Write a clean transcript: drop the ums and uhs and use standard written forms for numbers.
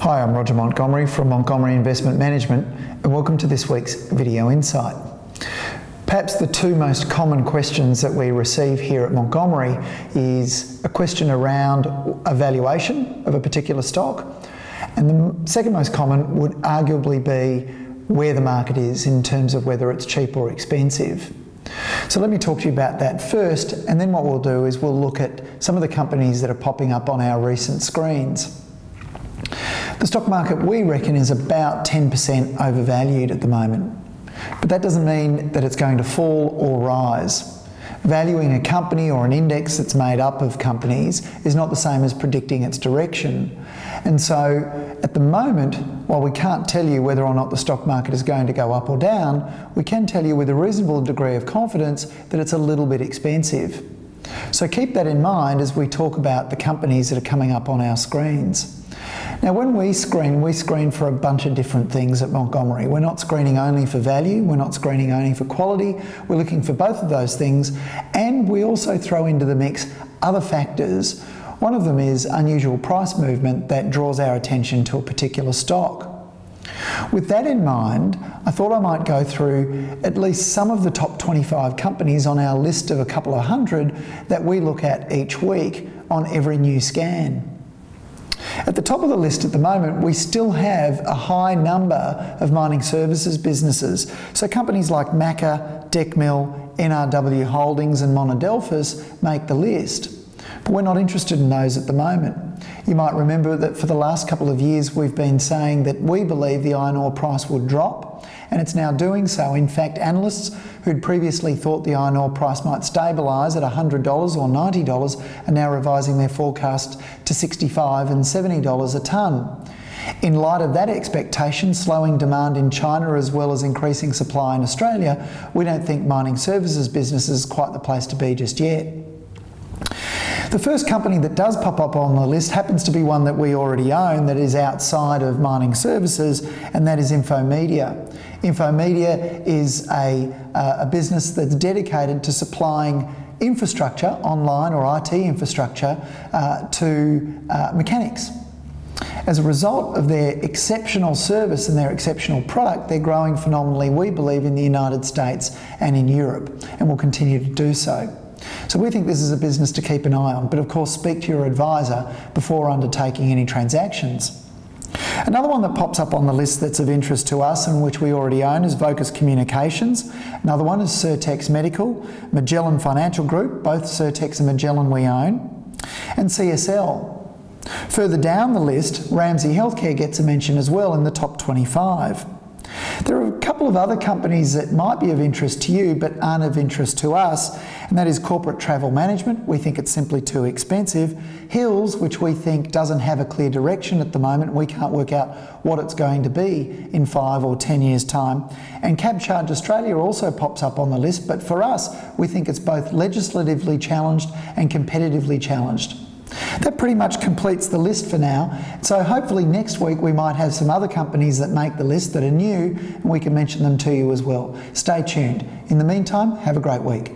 Hi, I'm Roger Montgomery from Montgomery Investment Management, and welcome to this week's Video Insight. Perhaps the two most common questions that we receive here at Montgomery is a question around a valuation of a particular stock, and the second most common would arguably be where the market is in terms of whether it's cheap or expensive. So let me talk to you about that first, and then what we'll do is we'll look at some of the companies that are popping up on our recent screens. The stock market, we reckon, is about 10% overvalued at the moment, but that doesn't mean that it's going to fall or rise. Valuing a company or an index that's made up of companies is not the same as predicting its direction. And so at the moment, while we can't tell you whether or not the stock market is going to go up or down, we can tell you with a reasonable degree of confidence that it's a little bit expensive. So keep that in mind as we talk about the companies that are coming up on our screens. Now, when we screen for a bunch of different things at Montgomery. We're not screening only for value, we're not screening only for quality, we're looking for both of those things, and we also throw into the mix other factors. One of them is unusual price movement that draws our attention to a particular stock. With that in mind, I thought I might go through at least some of the top 25 companies on our list of a couple of hundred that we look at each week on every new scan. At the top of the list at the moment, we still have a high number of mining services businesses. So companies like Macca, Decmil, NRW Holdings and Monadelphous make the list. But we're not interested in those at the moment. You might remember that for the last couple of years we've been saying that we believe the iron ore price would drop, and it's now doing so. In fact, analysts who'd previously thought the iron ore price might stabilise at $100 or $90 are now revising their forecast to $65 and $70 a tonne. In light of that expectation, slowing demand in China as well as increasing supply in Australia, we don't think mining services business is quite the place to be just yet. The first company that does pop up on the list happens to be one that we already own that is outside of mining services, and that is Infomedia. Infomedia is a business that's dedicated to supplying infrastructure, online or IT infrastructure, to mechanics. As a result of their exceptional service and their exceptional product, they're growing phenomenally, we believe, in the United States and in Europe, and will continue to do so. So we think this is a business to keep an eye on, but of course speak to your advisor before undertaking any transactions. Another one that pops up on the list that's of interest to us and which we already own is Vocus Communications. Another one is Certex Medical, Magellan Financial Group, both Certex and Magellan we own, and CSL. Further down the list, Ramsay Healthcare gets a mention as well in the top 25. There are a couple of other companies that might be of interest to you but aren't of interest to us, and that is Corporate Travel Management. We think it's simply too expensive. Hills, which we think doesn't have a clear direction at the moment. We can't work out what it's going to be in 5 or 10 years' time. And Cabcharge Australia also pops up on the list, but for us, we think it's both legislatively challenged and competitively challenged. That pretty much completes the list for now, so hopefully next week we might have some other companies that make the list that are new and we can mention them to you as well. Stay tuned. In the meantime, have a great week.